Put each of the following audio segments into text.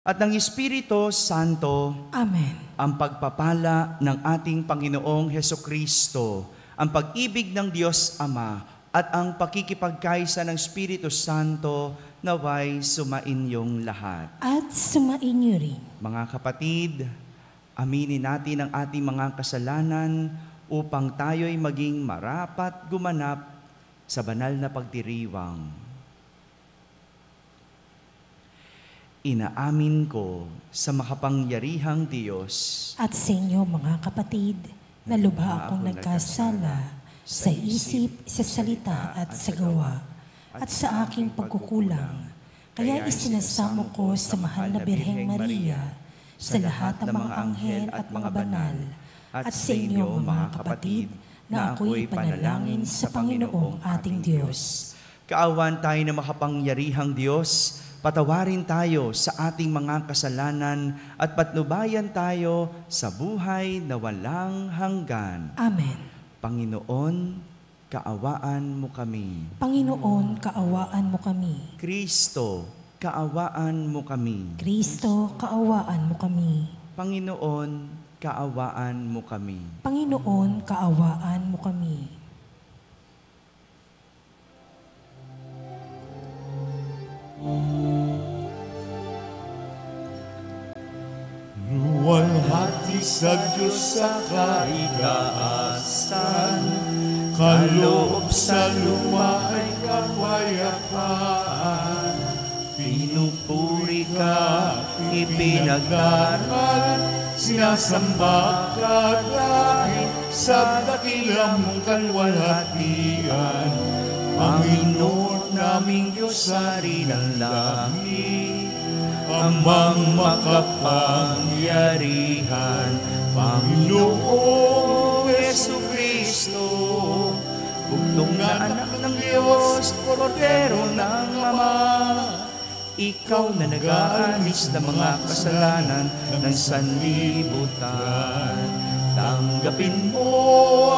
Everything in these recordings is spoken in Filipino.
at ng Espiritu Santo. Amen. Ang pagpapala ng ating Panginoong Hesukristo, ang pag-ibig ng Diyos Ama, at ang pakikipagkaisa ng Espiritu Santo naway sumainyong lahat. At sumainyo rin. Mga kapatid, aminin natin ang ating mga kasalanan upang tayo'y maging marapat gumanap sa banal na pagdiriwang. Inaamin ko sa makapangyarihang Diyos at sa inyo mga kapatid, na lubha akong nagkasala sa isip, sa salita at sa gawa, at sa aking pagkukulang. Kaya isinasamo ko sa mahal na Birheng Maria, sa lahat ng mga anghel at mga banal, at sa inyo mga kapatid, na ako'y panalangin sa Panginoong ating Diyos. Kaawan tayo na makapangyarihang Diyos, patawarin tayo sa ating mga kasalanan at patnubayan tayo sa buhay na walang hanggan. Amen. Panginoon, kaawaan mo kami. Panginoon, kaawaan mo kami. Kristo, kaawaan mo kami. Kristo, kaawaan mo kami. Panginoon, kaawaan mo kami. Panginoon, kaawaan mo kami. Luwalhati sa Diyos sa kaigaasan, kaloob sa lumay kapayapaan. Pinupuri ka, ipinagdaral, sinasamba ka dahil sa dakilang mong kalwalhatian. Panginoon naming Diyos hari ng langit, Amang makapangyarihan, Panginoong Hesukristo, bugtong na anak ng Diyos, Kordero ng Ama. Ikaw na nag-aalis ng mga kasalanan ng sanlibutan. Tanggapin mo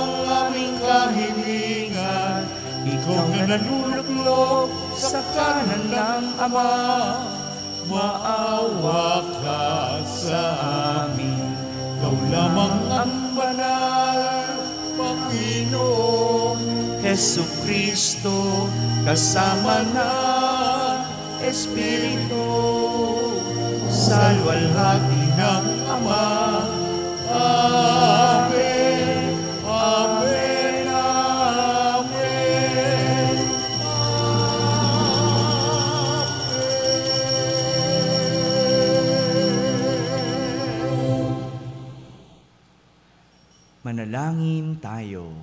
ang aming kahilingan, ikaw na nanuluklok sa kanan ng Ama. Maawa ka sa amin, ikaw lamang ang banal, Panginoon Hesukristo, kasama ng Espiritu, sa luwalhati ng Ama. Amen, Amen, Amen, manalangin tayo.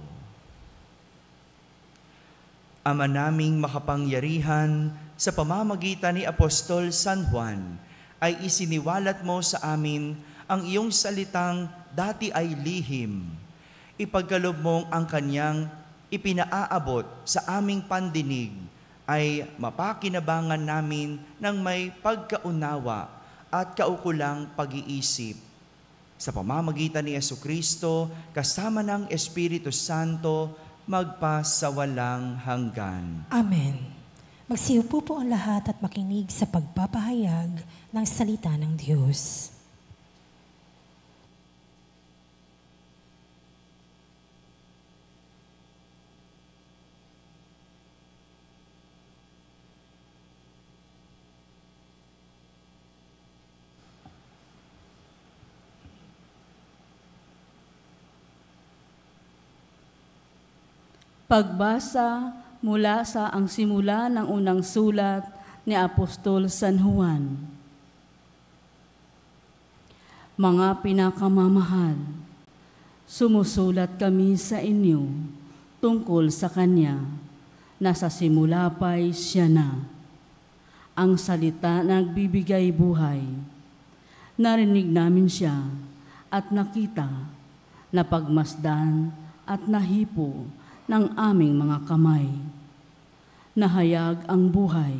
Ama naming makapangyarihan, sa pamamagitan ni Apostol San Juan, ay isiniwalat mo sa amin ang iyong salitang dati ay lihim. Ipagkaloob mong ang kanyang ipinaaabot sa aming pandinig ay mapakinabangan namin ng may pagkaunawa at kaukulang pag-iisip. Sa pamamagitan ni Jesucristo, kasama ng Espiritu Santo, magpasawalang hanggan. Amen. Magsiupo po ang lahat at makinig sa pagpapahayag ng salita ng Diyos. Pagbasa mula sa ang simula ng unang sulat ni Apostol San Juan. Mga pinakamamahal, sumusulat kami sa inyo tungkol sa Kanya na sa simula pa'y Siya na, ang salita na nagbibigay buhay. Narinig namin Siya at nakita, napagmasdan at nahipo ng aming mga kamay. Nahayag ang buhay.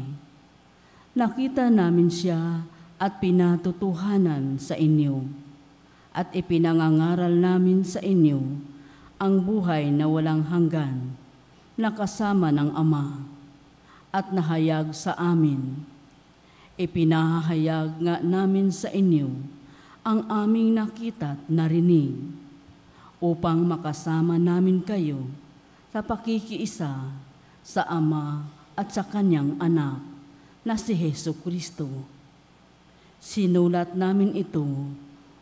Nakita namin Siya at pinatutuhanan sa inyo, at ipinangangaral namin sa inyo ang buhay na walang hanggan, na kasama ng Ama, at nahayag sa amin. Ipinahayag nga namin sa inyo ang aming nakita at narinig upang makasama namin kayo sa pakikiisa sa Ama at sa Kanyang Anak na si Jesucristo. Sinulat namin ito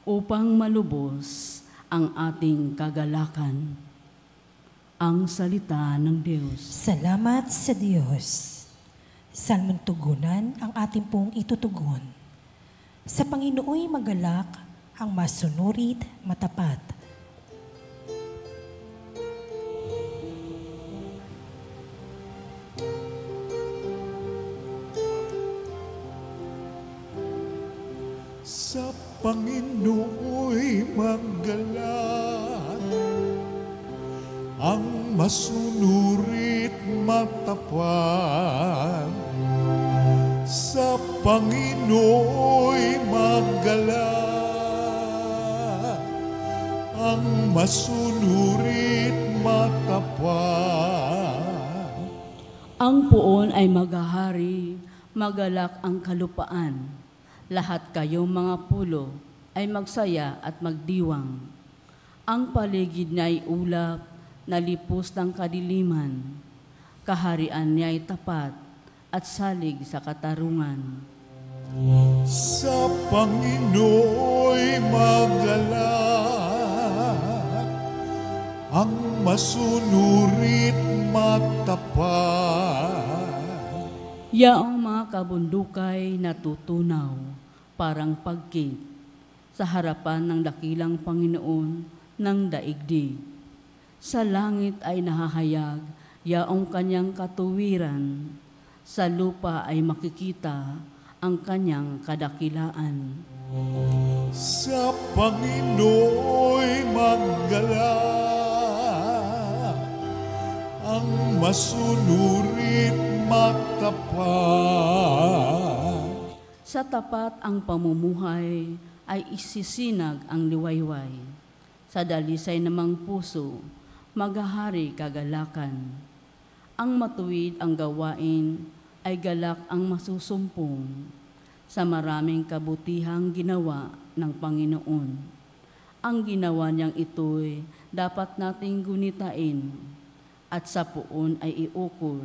upang malubos ang ating kagalakan. Ang salita ng Diyos. Salamat sa Diyos. Saan mong tugunan ang ating pong itutugon? Sa Panginooy magalak ang masunurit matapat. Sa Panginooy magalang ang masunurit matapat. Sa Panginooy magalang ang masunurit matapat. Ang puon ay maghahari, magalak ang kalupaan. Lahat kayong mga pulo ay magsaya at magdiwang. Ang paligid niya ay ulap, nalipos ng kadiliman. Kaharian niya ay tapat at salig sa katarungan. Sa Panginooy magalak ang masunurit matapat. Yaong mga kabundukay natutunaw, parang pagkit, sa harapan ng dakilang Panginoon ng daigdig. Sa langit ay nahahayag, yaong kanyang katuwiran, sa lupa ay makikita ang kanyang kadakilaan. Sa Panginooy magalak ang masunurit matapat. Sa tapat ang pamumuhay ay isisinag ang liwayway. Sa dalisay namang puso, maghahari kagalakan. Ang matuwid ang gawain ay galak ang masusumpong. Sa maraming kabutihang ginawa ng Panginoon. Ang ginawa niyang ito'y dapat nating gunitain at sa puon ay iukol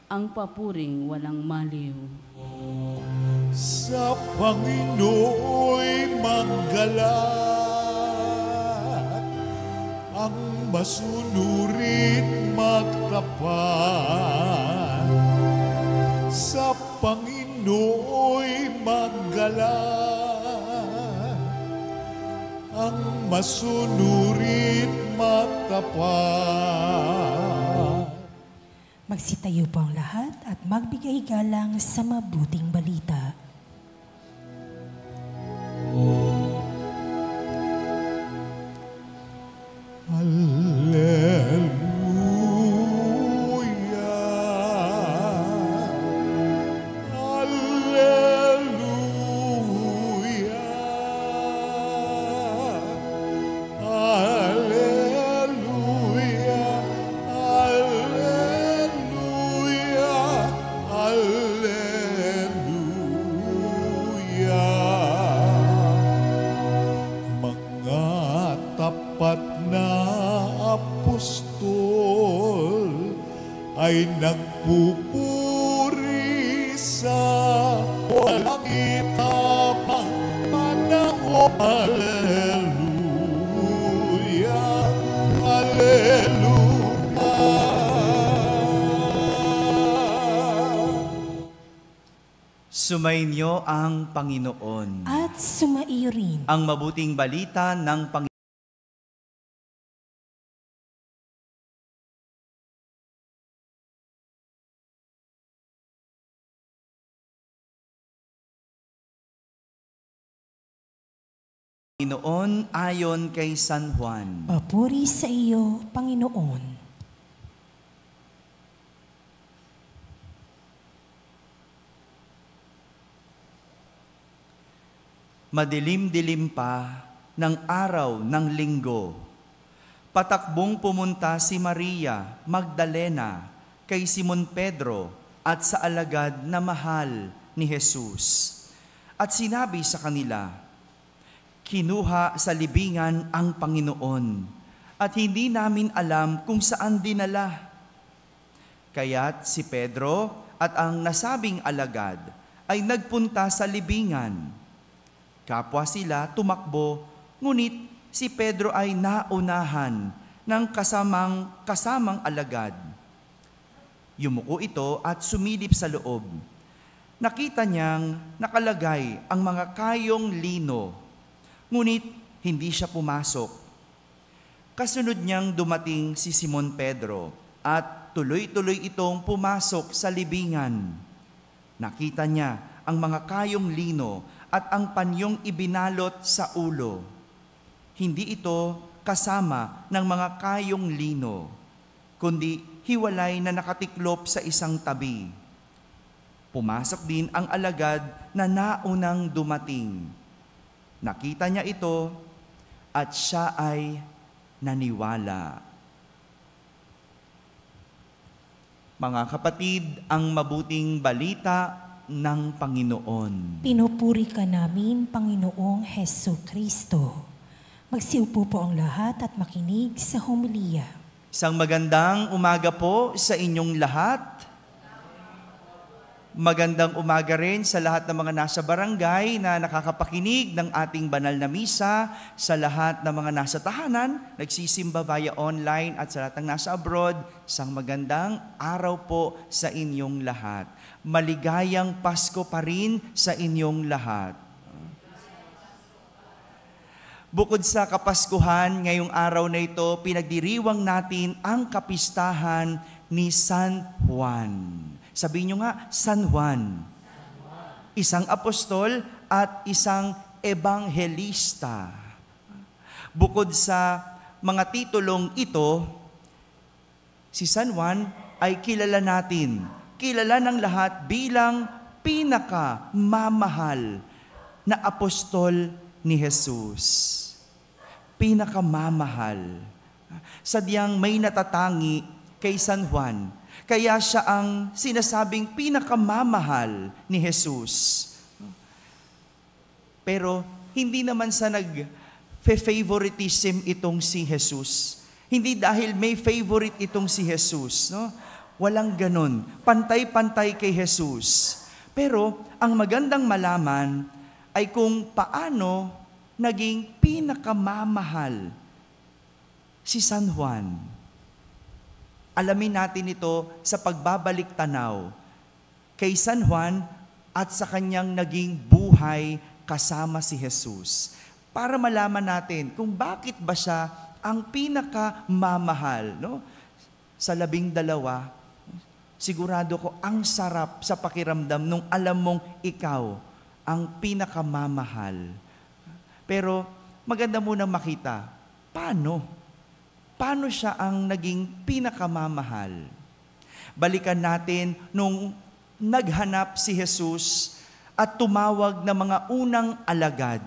ang papuring walang maliw. Sa Panginooy magalak ang masunurit magtapat. Sa Panginooy magalak ang masunurit matapat. Magsitayo po ang lahat at magbigay galang sa mabuting balita. Ay nagpupuri sa walang itapang panahon. Alleluia, Alleluia. Sumainyo ang Panginoon. At sumaiyo rin Ang mabuting balita ng Panginoon. Panginoon ayon kay San Juan. papuri sa iyo, Panginoon. Madilim-dilim pa ng araw ng linggo. Patakbong pumunta si Maria Magdalena kay Simon Pedro at sa alagad na mahal ni Jesus. At sinabi sa kanila, kinuha sa libingan ang Panginoon at hindi namin alam kung saan dinala. Kaya't si Pedro at ang nasabing alagad ay nagpunta sa libingan. Kapwa sila tumakbo, ngunit si Pedro ay naunahan ng kasamang alagad. Yumuko ito at sumilip sa loob. Nakita niyang nakalagay ang mga kayong lino, ngunit hindi siya pumasok. Kasunod niyang dumating si Simon Pedro at tuloy-tuloy itong pumasok sa libingan. Nakita niya ang mga kayong lino at ang panyong ibinalot sa ulo. Hindi ito kasama ng mga kayong lino, kundi hiwalay na nakatiklop sa isang tabi. Pumasok din ang alagad na naunang dumating. Nakita niya ito at siya ay naniwala. Mga kapatid, ang mabuting balita ng Panginoon. Pinupuri ka namin, Panginoong Hesus Kristo. Magsiupo po ang lahat at makinig sa homilya. Isang magandang umaga po sa inyong lahat. Magandang umaga rin sa lahat ng mga nasa barangay na nakakapakinig ng ating banal na misa, sa lahat ng mga nasa tahanan, nagsisimba via online at sa lahat ng nasa abroad, isang magandang araw po sa inyong lahat. Maligayang Pasko pa rin sa inyong lahat. Bukod sa Kapaskuhan, ngayong araw na ito, pinagdiriwang natin ang kapistahan ni San Juan. Sabihin nyo nga, San Juan. Isang apostol at isang ebanghelista. Bukod sa mga titulong ito, si San Juan ay kilala natin. Kilala ng lahat bilang pinakamamahal na apostol ni Jesus. Pinakamamahal. Sadyang may natatangi kay San Juan. Kaya siya ang sinasabing pinakamamahal ni Jesus. Pero hindi naman sa nag-favoritism itong si Jesus. Hindi dahil may favorite itong si Jesus. No? Walang ganun. Pantay-pantay kay Jesus. Pero ang magandang malaman ay kung paano naging pinakamamahal si San Juan. Alamin natin ito sa pagbabalik tanaw kay San Juan at sa kanyang naging buhay kasama si Jesus. Para malaman natin kung bakit ba siya ang pinakamamahal. No? Sa 12, sigurado ko ang sarap sa pakiramdam nung alam mong ikaw ang pinakamamahal. Pero maganda munang makita, paano? Paano siya ang naging pinakamamahal? Balikan natin nung naghanap si Jesus at tumawag ng mga unang alagad.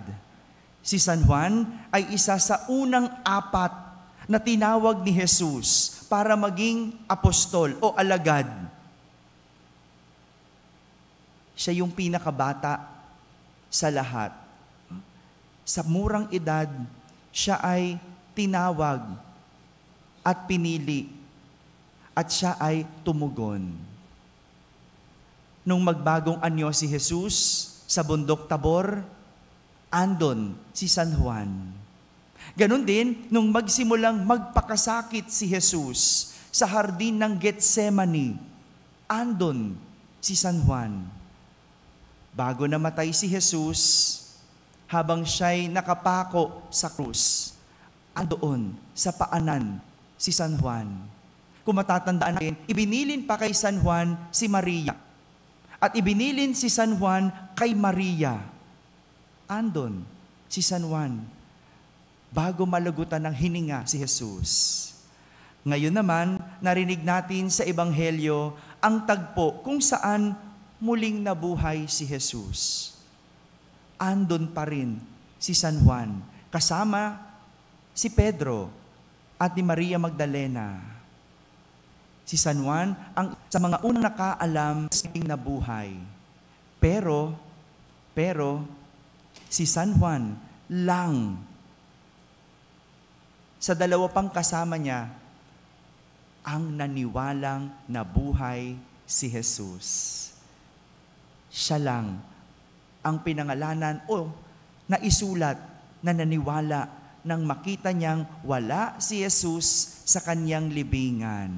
Si San Juan ay isa sa unang 4 na tinawag ni Jesus para maging apostol o alagad. Siya yung pinakabata sa lahat. Sa murang edad, siya ay tinawag at pinili, at siya ay tumugon. Nung magbagong anyo si Jesus sa bundok Tabor, andon si San Juan. Ganon din, nung magsimulang magpakasakit si Jesus sa hardin ng Getsemani, andon si San Juan. Bago namatay si Jesus, habang siya'y nakapako sa krus, andoon sa paanan si San Juan. Kung matatandaan natin, ibinilin pa kay San Juan si Maria. At ibinilin si San Juan kay Maria. Andon si San Juan bago malagutan ng hininga si Jesus. Ngayon naman, narinig natin sa Ebanghelyo ang tagpo kung saan muling nabuhay si Jesus. Andon pa rin si San Juan, kasama si Pedro at ni Maria Magdalena. Si San Juan ang sa mga unang nakaalam sa kanyang nabuhay. Pero, si San Juan lang, sa dalawa pang kasama niya, ang naniwalang nabuhay si Jesus. Siya lang ang pinangalanan o naisulat na naniwala nang makita niyang wala si Jesus sa kanyang libingan.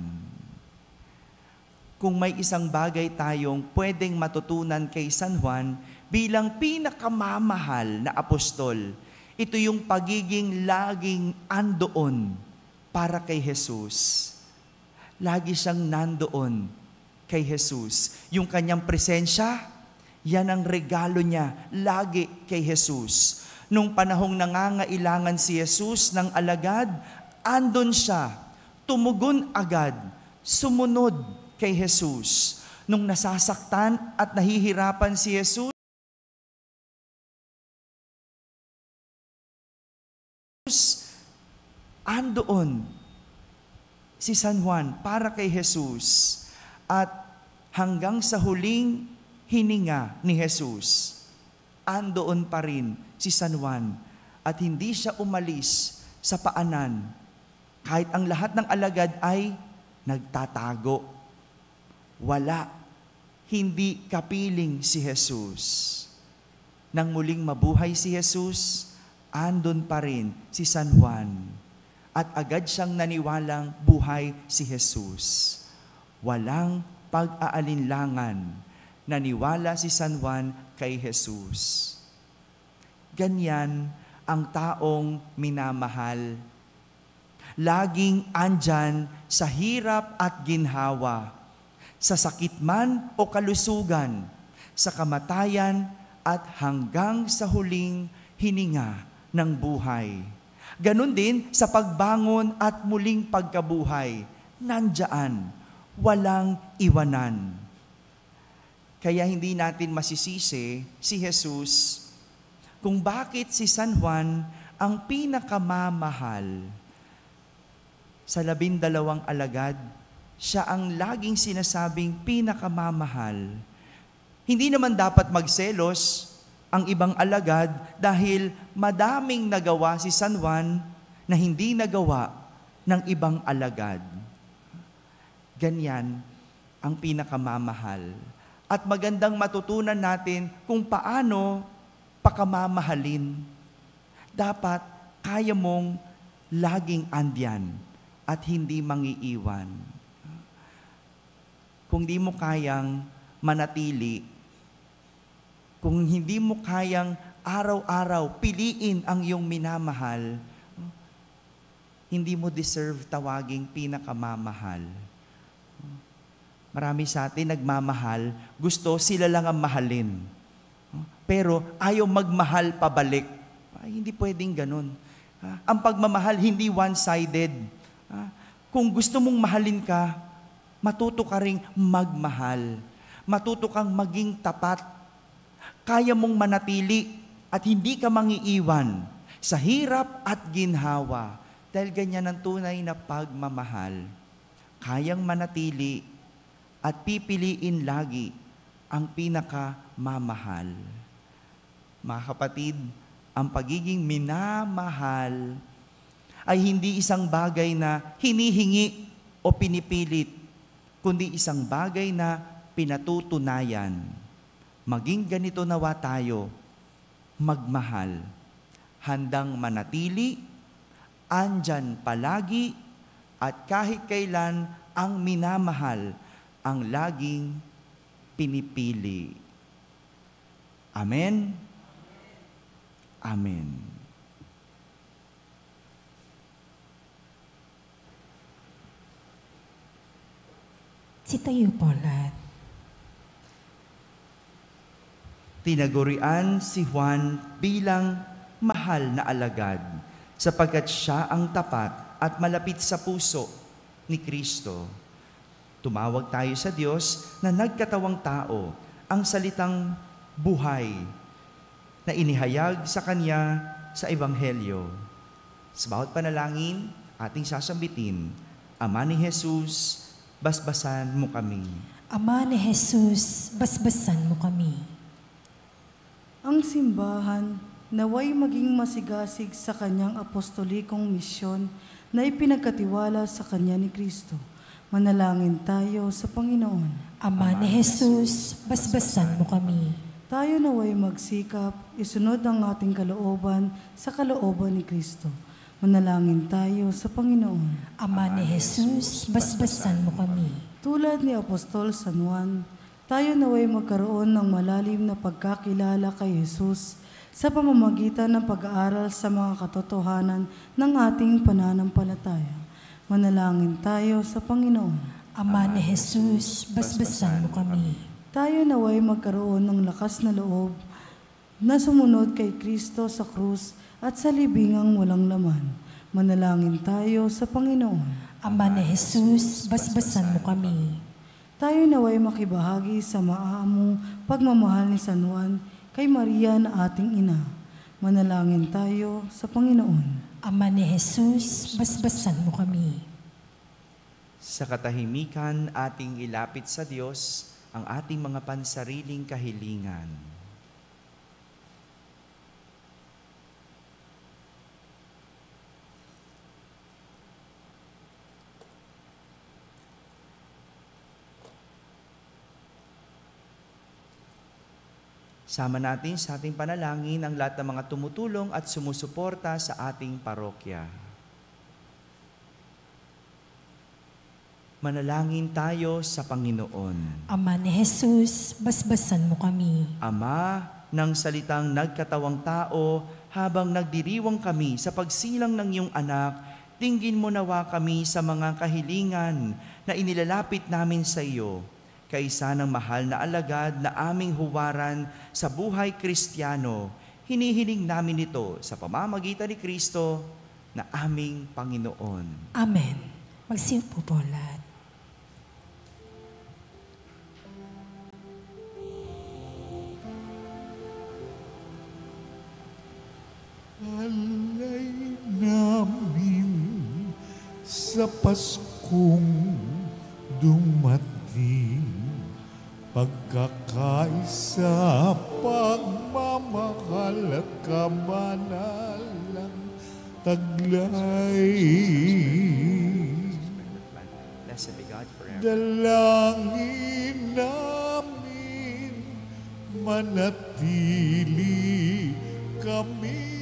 Kung may isang bagay tayong pwedeng matutunan kay San Juan bilang pinakamamahal na apostol, ito yung pagiging laging andoon para kay Jesus. Lagi siyang nandoon kay Jesus. Yung kanyang presensya, yan ang regalo niya lagi kay Jesus. Nung panahong nangangailangan si Jesus ng alagad, andon siya, tumugon agad, sumunod kay Jesus. Nung nasasaktan at nahihirapan si Jesus, andoon si San Juan para kay Jesus. At hanggang sa huling hininga ni Jesus, andoon pa rin si San Juan at hindi siya umalis sa paanan kahit ang lahat ng alagad ay nagtatago. Wala, hindi kapiling si Jesus. Nang muling mabuhay si Jesus, andon pa rin si San Juan at agad siyang naniwalang buhay si Jesus. Walang pag-aalinlangan, naniwala si San Juan kay Jesus. Ganyan ang taong minamahal. Laging andyan sa hirap at ginhawa, sa sakit man o kalusugan, sa kamatayan at hanggang sa huling hininga ng buhay. Ganon din sa pagbangon at muling pagkabuhay, nandyan, walang iwanan. Kaya hindi natin masisisi si Jesus kung bakit si San Juan ang pinakamamahal. Sa 12 alagad, siya ang laging sinasabing pinakamamahal. Hindi naman dapat magselos ang ibang alagad dahil madaming nagawa si San Juan na hindi nagawa ng ibang alagad. Ganyan ang pinakamamahal. At magandang matutunan natin kung paano pakamamahalin. Dapat kaya mong laging andyan at hindi mangiiwan. Kung di mo kayang manatili, kung hindi mo kayang araw-araw piliin ang iyong minamahal, hindi mo deserve tawaging pinakamamahal. Marami sa atin nagmamahal, gusto sila lang ang mahalin. Pero ayaw magmahal pabalik. Ay, hindi pwedeng ganun. Ang pagmamahal hindi one-sided. Kung gusto mong mahalin ka, matuto ka ring magmahal. Matuto kang maging tapat. Kaya mong manatili at hindi ka mangiiwan sa hirap at ginhawa. Dahil ganyan ang tunay na pagmamahal. Kayang manatili at pipiliin lagi ang pinakamamahal. Mga kapatid, ang pagiging minamahal ay hindi isang bagay na hinihingi o pinipilit, kundi isang bagay na pinatutunayan. Maging ganito nawa tayo, magmahal, handang manatili, andyan palagi, at kahit kailan ang minamahal ang laging pinipili. Amen? Amen. Sitayo po lahat. Tinagurian si Juan bilang mahal na alagad sapagkat siya ang tapat at malapit sa puso ni Kristo. Tumawag tayo sa Diyos na nagkatawang tao, ang salitang buhay na inihayag sa Kanya sa Ebanghelyo. Sa bawat panalangin, ating sasambitin, Ama ni Jesus, basbasan mo kami. Ama ni Jesus, basbasan mo kami. Ang simbahan naway maging masigasig sa kanyang apostolikong misyon na ipinagkatiwala sa kanya ni Kristo. Manalangin tayo sa Panginoon. Ama ni Jesus, basbasan mo kami. Tayo naway magsikap, isunod ang ating kalooban sa kalooban ni Kristo. Manalangin tayo sa Panginoon. Ama ni Jesus, basbasan mo kami. Tulad ni Apostol San Juan, tayo naway magkaroon ng malalim na pagkakilala kay Jesus sa pamamagitan ng pag-aaral sa mga katotohanan ng ating pananampalataya. Manalangin tayo sa Panginoon. Ama ni Jesus, basbasan mo kami. Tayo naway magkaroon ng lakas na loob na sumunod kay Kristo sa krus at sa libingang walang laman. Manalangin tayo sa Panginoon. Ama ni Jesus, basbasan mo kami. Tayo naway makibahagi sa maamong pagmamahal ni San Juan kay Maria na ating ina. Manalangin tayo sa Panginoon. Ama ni Jesus, basbasan mo kami. Sa katahimikan, ating ilapit sa Diyos ang ating mga pansariling kahilingan. Sama natin sa ating panalangin ang lahat ng mga tumutulong at sumusuporta sa ating parokya. Manalangin tayo sa Panginoon. Ama ni Jesus, basbasan mo kami. Ama ng salitang nagkatawang tao, habang nagdiriwang kami sa pagsilang ng iyong anak, tinggin mo nawa kami sa mga kahilingan na inilalapit namin sa iyo. Kaisa ng mahal na alagad na aming huwaran sa buhay Kristiyano, hinihiling namin ito sa pamamagitan ni Kristo na aming Panginoon. Amen. Magsiupo po lahat. Alay namin sa Paskong dumating, pagkakaisa, pagmamahal at kamanalang taglay. Blessed be God forever. Dalangin namin, manatili kami.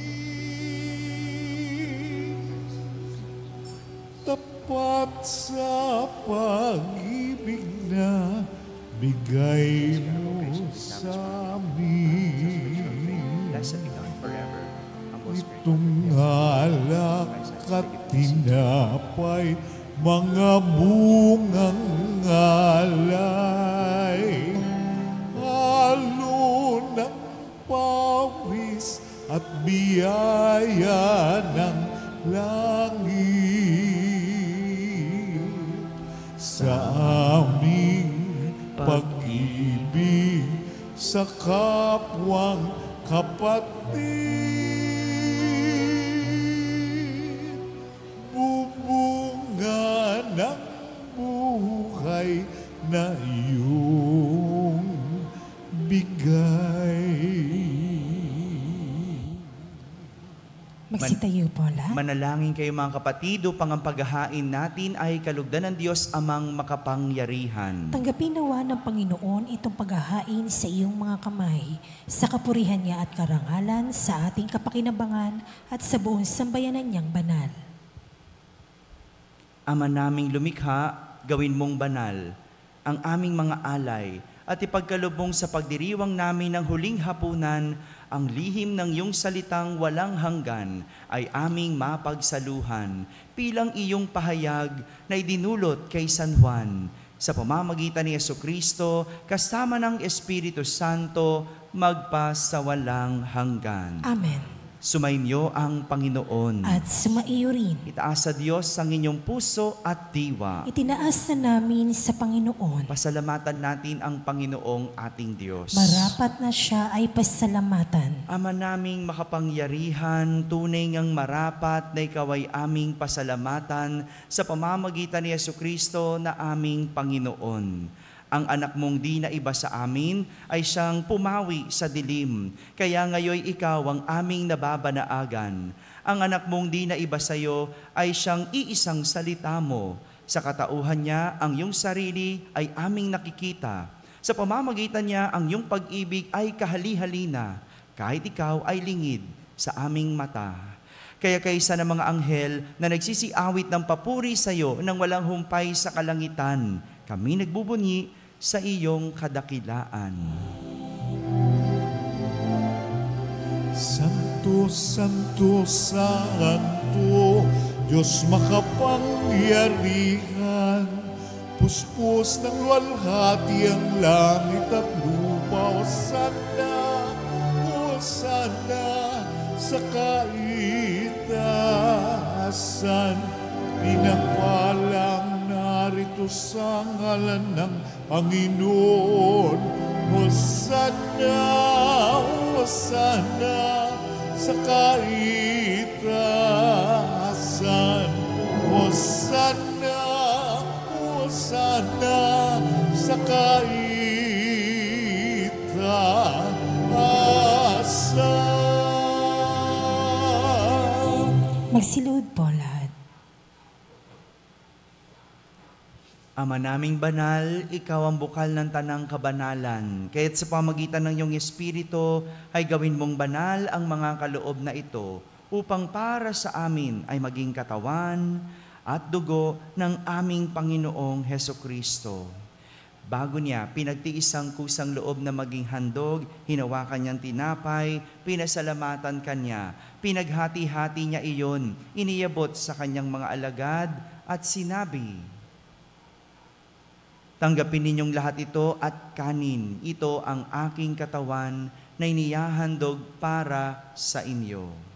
Tapat sa pag-ibig na bigay mo sa amin. Blessed be God forever. Ang most great Itong alak at tinapay, mga bungang alay, halo ng pawis at biyaya ng langit. Sa aming pag-ibig sa kapwang kapatid, bubunga ng buhay na iyong bigay. Magsitayo po lahat. Manalangin kayo mga kapatid upang ang paghahain natin ay kalugdan ng Diyos amang makapangyarihan. Tanggapin nawa ng Panginoon itong paghahain sa iyong mga kamay, sa kapurihan niya at karangalan, sa ating kapakinabangan at sa buong sambayanan niyang banal. Ama naming lumikha, gawin mong banal ang aming mga alay at ipagkalubong sa pagdiriwang namin ng huling hapunan ang lihim ng iyong salitang walang hanggan ay aming mapagsaluhan bilang iyong pahayag na idinulot kay San Juan. Sa pamamagitan ni Jesucristo, kasama ng Espiritu Santo, magpa sa walang hanggan. Amen. Sumainyo ang Panginoon. At sumaiyo rin. Itaas sa Diyos ang inyong puso at diwa. Itinaas na namin sa Panginoon. Pasalamatan natin ang Panginoong ating Diyos. Marapat na siya ay pasalamatan. Ama naming makapangyarihan, tunay ngang marapat na ikaw ay aming pasalamatan sa pamamagitan ni Jesucristo na aming Panginoon. Ang anak mong di na iba sa amin ay siyang pumawi sa dilim, kaya ngayon ikaw ang aming nababanaagan. Ang anak mong di na iba sa iyo ay siyang iisang salita mo. Sa katauhan niya, ang iyong sarili ay aming nakikita. Sa pamamagitan niya, ang iyong pag-ibig ay kahali-halina, kahit ikaw ay lingid sa aming mata. Kaya kaysa ng mga anghel na nagsisiawit ng papuri sa iyo nang walang humpay sa kalangitan, kami nagbubunyi sa iyong kadakilaan. Santo, Santo, Santo, Diyos makapangyarihan, puspos ng luwalhati ang langit at lupa. Hosana sa kaitaasan, pinapalang narito sa ngalan ng Panginoon. Hosana, Hosana sa kaitaasan. Hosana, Hosana sa kaitaasan. Magsilud po lahat. Ama naming banal, ikaw ang bukal ng tanang kabanalan. Kaya't sa pamagitan ng iyong Espiritu ay gawin mong banal ang mga kaloob na ito upang para sa amin ay maging katawan at dugo ng aming Panginoong Hesukristo. Bago niya, pinagtiis ang kusang loob na maging handog, hinawakan niyang tinapay, pinasalamatan kanya, pinaghati-hati niya iyon, iniyabot sa kanyang mga alagad at sinabi, "Tanggapin ninyong lahat ito at kanin. Ito ang aking katawan na inihahandog para sa inyo."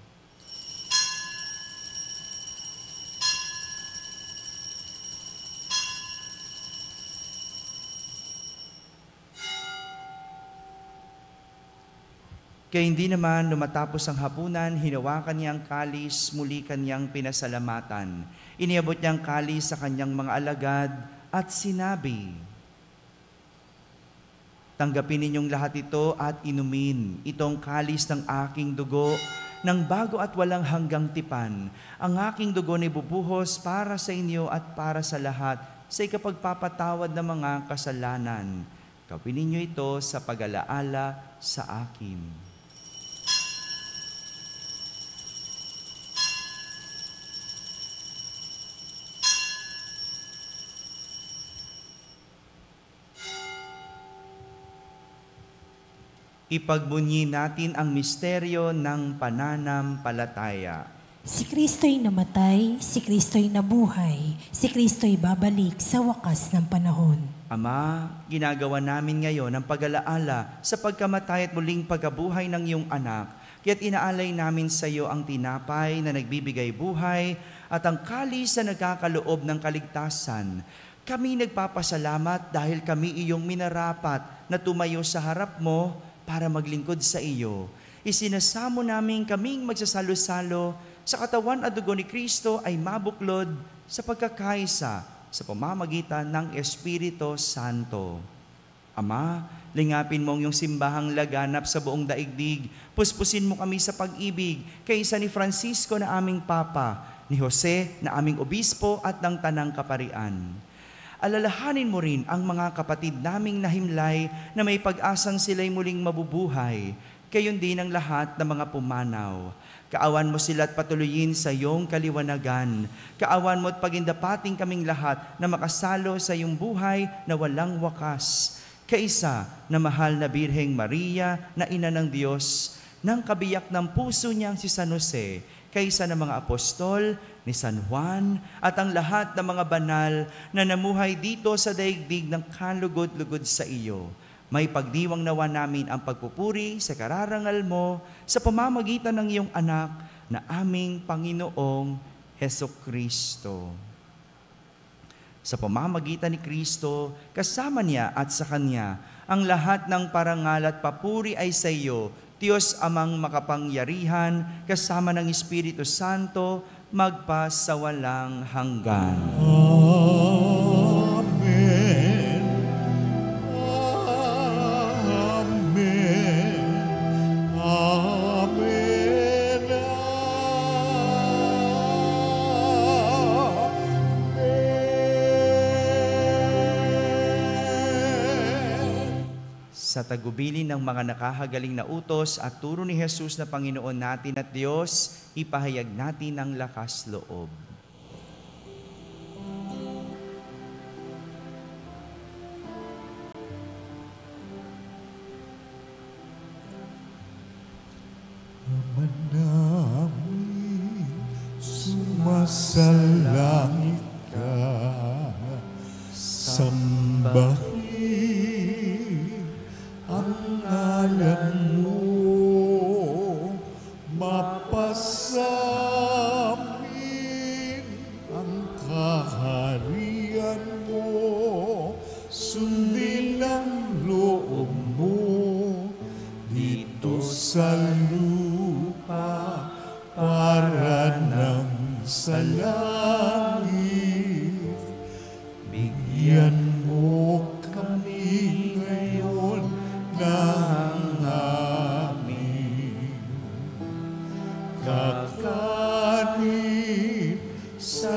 Kaya hindi naman lumatapos ang hapunan, hinawakan niya ang kalis, muli kanyang pinasalamatan. Iniabot niya ang kalis sa kanyang mga alagad at sinabi, "Tanggapin ninyong lahat ito at inumin. Itong kalis ng aking dugo, ng bago at walang hanggang tipan. Ang aking dugo na ibubuhos para sa inyo at para sa lahat sa ikapagpapatawad ng mga kasalanan. Gawin ninyo ito sa pag-alaala sa akin." Ipagbunyi natin ang misteryo ng pananampalataya. Si Kristo'y namatay, si Kristo'y nabuhay, si Kristo'y babalik sa wakas ng panahon. Ama, ginagawa namin ngayon ang pag-alaala sa pagkamatay at muling pagkabuhay ng iyong anak. Kaya't inaalay namin sa iyo ang tinapay na nagbibigay buhay at ang kalis na nagkakaloob ng kaligtasan. Kami nagpapasalamat dahil kami iyong minarapat na tumayo sa harap mo para maglingkod sa iyo. Isinasamo namin kaming magsasalo-salo sa katawan at dugo ni Kristo ay mabuklod sa pagkakaisa sa pamamagitan ng Espiritu Santo. Ama, lingapin mo ang iyong simbahang laganap sa buong daigdig. Puspusin mo kami sa pag-ibig kaysa ni Francisco na aming Papa, ni Jose na aming Obispo at ng Tanang Kaparian. Alalahanin mo rin ang mga kapatid naming nahimlay na may pag-asang sila'y muling mabubuhay. Gayon din ang lahat ng mga pumanaw. Kaawan mo sila at patuloyin sa iyong kaliwanagan. Kaawan mo at pagindapating kaming lahat na makasalo sa iyong buhay na walang wakas. Kaisa na mahal na Birheng Maria na ina ng Diyos, ng kabiyak ng puso niyang si San Jose, kaysa ng mga apostol, ni San Juan, at ang lahat ng mga banal na namuhay dito sa daigdig ng kalugod-lugod sa iyo. May pagdiwang nawa namin ang pagpupuri sa kararangal mo sa pamamagitan ng iyong anak na aming Panginoong Hesukristo. Sa pamamagitan ni Kristo, kasama niya at sa Kanya, ang lahat ng parangal at papuri ay sa iyo, Diyos Amang makapangyarihan, kasama ng Espiritu Santo, magpasawalang hanggan. Amen. Sa tagubilin ng mga nakahagaling na utos at turo ni Jesus na Panginoon natin at Diyos, ipahayag natin ang lakas loob. Ama namin, sumasalangit ka, sambahin ang ngalan mo, mapasamin ang kaharian mo, sundin ang loob mo dito sa lupa para nang sa langit. Bigyan mo kami ngayon ng aming kakanin sa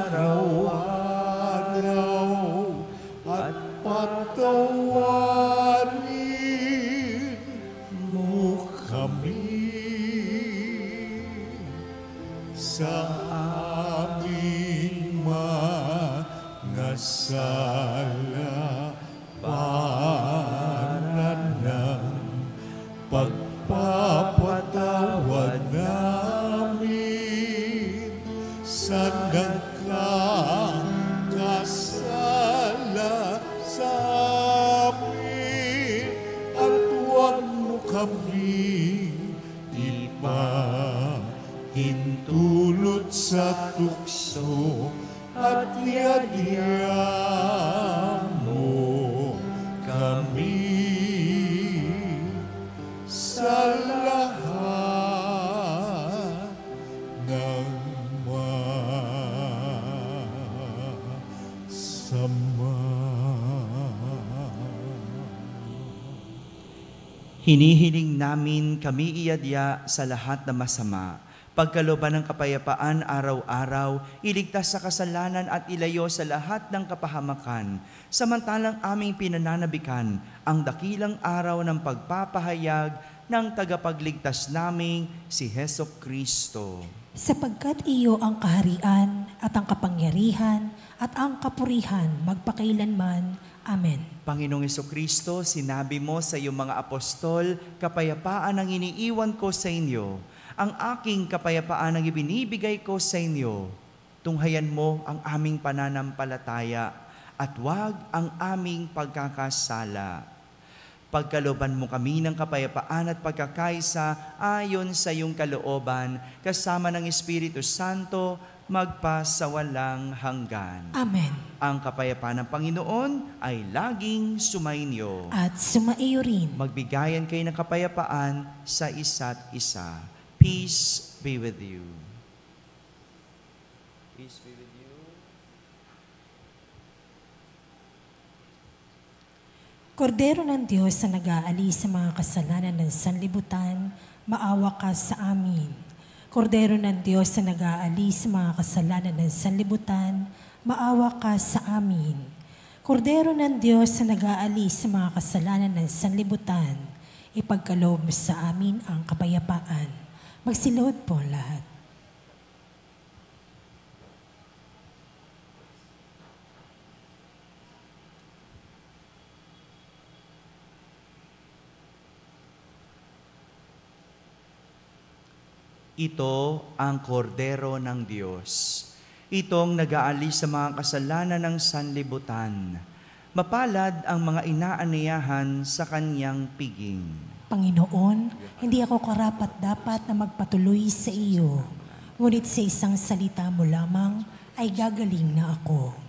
araw-araw at patawarin mo kami sa aming mga sala para ng pagpapatawad namin sa nagkakasala sa amin, at huwag mo kami ipahintulot sa tukso, at iadya mo kami sa lahat ng masama. Hinihiling namin kami iadya sa lahat na masama, pagkalooban ng kapayapaan araw-araw, iligtas sa kasalanan at ilayo sa lahat ng kapahamakan, samantalang aming pinananabikan ang dakilang araw ng pagpapahayag ng tagapagligtas naming si Hesukristo. Sapagkat iyo ang kaharian at ang kapangyarihan at ang kapurihan magpakailanman. Amen. Panginoong Hesukristo, sinabi mo sa iyong mga apostol, kapayapaan ang iniiwan ko sa inyo. Ang aking kapayapaan ang ibinibigay ko sa inyo. Tunghayan mo ang aming pananampalataya at huwag ang aming pagkakasala. Pagkalooban mo kami ng kapayapaan at pagkakaisa ayon sa iyong kalooban, kasama ng Espiritu Santo, magpasawalang hanggan. Amen. Ang kapayapaan ng Panginoon ay laging sumainyo. At sumaiyo rin. Magbigayan kayo ng kapayapaan sa isa't isa. Peace be with you. Peace be with you. Kordero ng Diyos na nag-aalis sa mga kasalanan ng sanlibutan, maawa ka sa amin. Kordero ng Diyos na nag-aalis sa mga kasalanan ng sanlibutan, maawa ka sa amin. Kordero ng Diyos na nag-aalis sa mga kasalanan ng sanlibutan, ipagkaloob mo sa amin ang kapayapaan. Magsiluhod po lahat. Ito ang kordero ng Diyos. Itong nag-aalis sa mga kasalanan ng sanlibutan. Mapalad ang mga inaaniyahan sa kanyang piging. Panginoon, hindi ako karapat-dapat na magpatuloy sa iyo. Ngunit sa isang salita mo lamang ay gagaling na ako.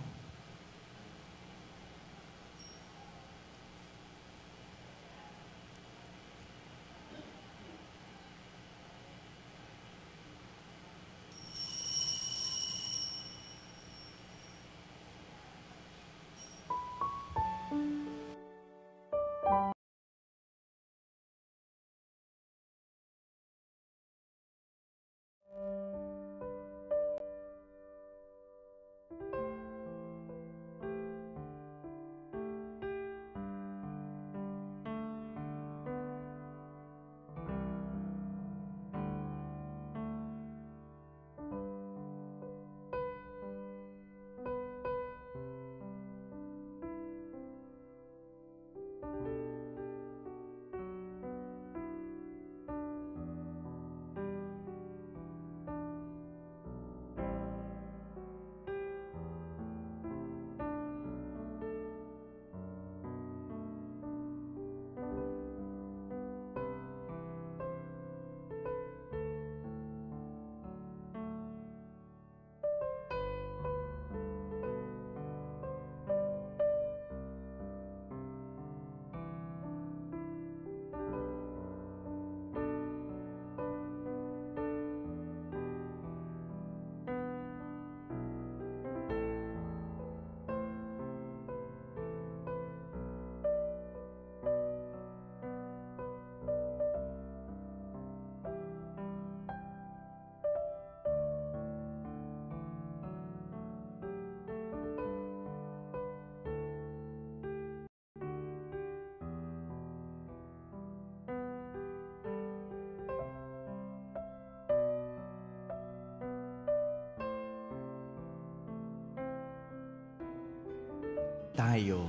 tayo.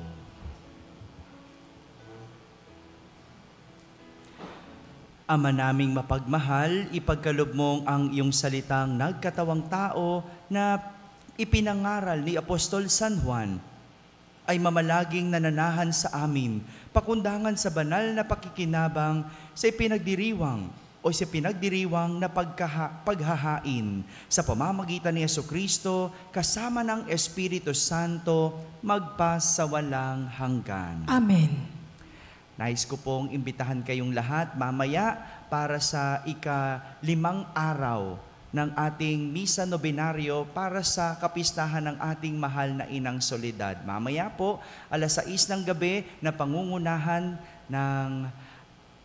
Ama naming mapagmahal, ipagkaloob mong ang iyong salitang nagkatawang tao na ipinangaral ni Apostol San Juan ay mamalaging nananahan sa amin, pakundangan sa banal na pakikinabang sa ipinagdiriwang na paghahain sa pamamagitan ni Jesucristo kasama ng Espiritu Santo magpasawalang hanggan. Amen. Nais ko pong imbitahan kayong lahat mamaya para sa ika-5 araw ng ating Misa Nobenaryo para sa kapistahan ng ating mahal na Inang Soledad. Mamaya po, 6:00 ng gabi na pangungunahan ng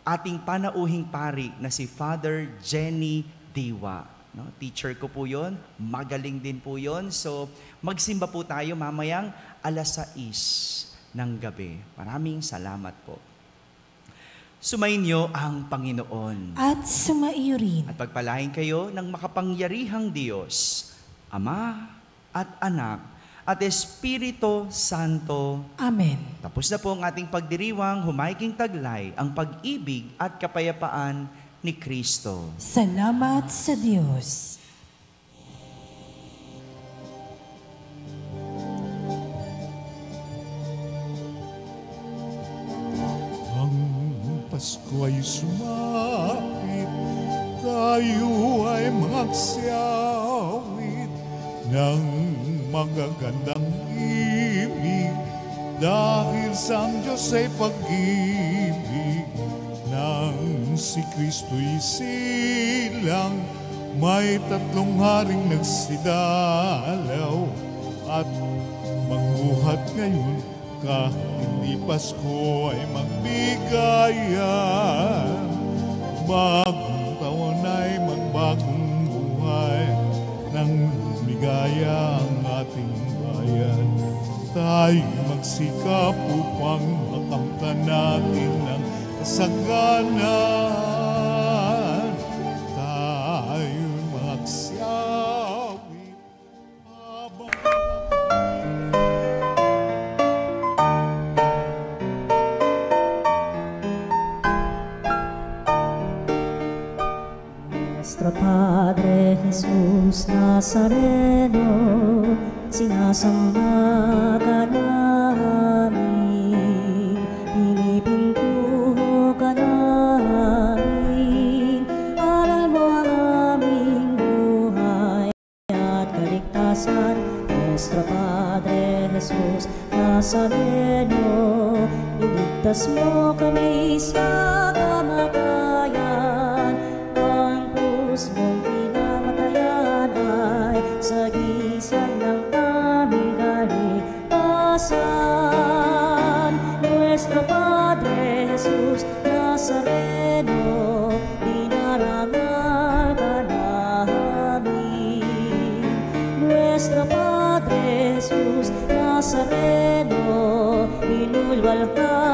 ating panauhing pari na si Father Jenny Diwa. No? Teacher ko po yun, magaling din po yun. So magsimba po tayo mamayang 6:00 ng gabi. Maraming salamat po. Sumainyo ang Panginoon. At sumaiyo rin. At pagpalain kayo ng makapangyarihang Diyos, Ama at Anak at Espiritu Santo. Amen. Tapos na po ang ating pagdiriwang, humaiking taglay ang pag-ibig at kapayapaan ni Kristo. Salamat sa Diyos. Pasko ay sumapit, tayo ay magsiyawit ng magagandang ibig, dahil sa ang Diyos ay pag-ibig, nang si Kristo'y silang, may 3 haring nagsidalaw, at magbuhat ngayon kahit hindi Pasko ay magbigayan. Bagong taon ay magbagong buhay, nang bigaya ang ating bayan. Tayo magsikap upang makamtan natin ang kasaganan. Tayo magsiyawit habang Nuestro Padre Jesus Nazareno, sinasamba ka namin, pinipintuho ka namin, aral mo ang aming buhay at kaligtasan. Nuestro Padre Jesus Nazareno, iligtas mo kami sa kamatayan. Mong pinamatayan ay sagisag ng aming kaligtasan. Nuestro Padre Jesus Nazareno, dinarangal ka namin. Nuestro Padre Jesus Nazareno, inulwal ka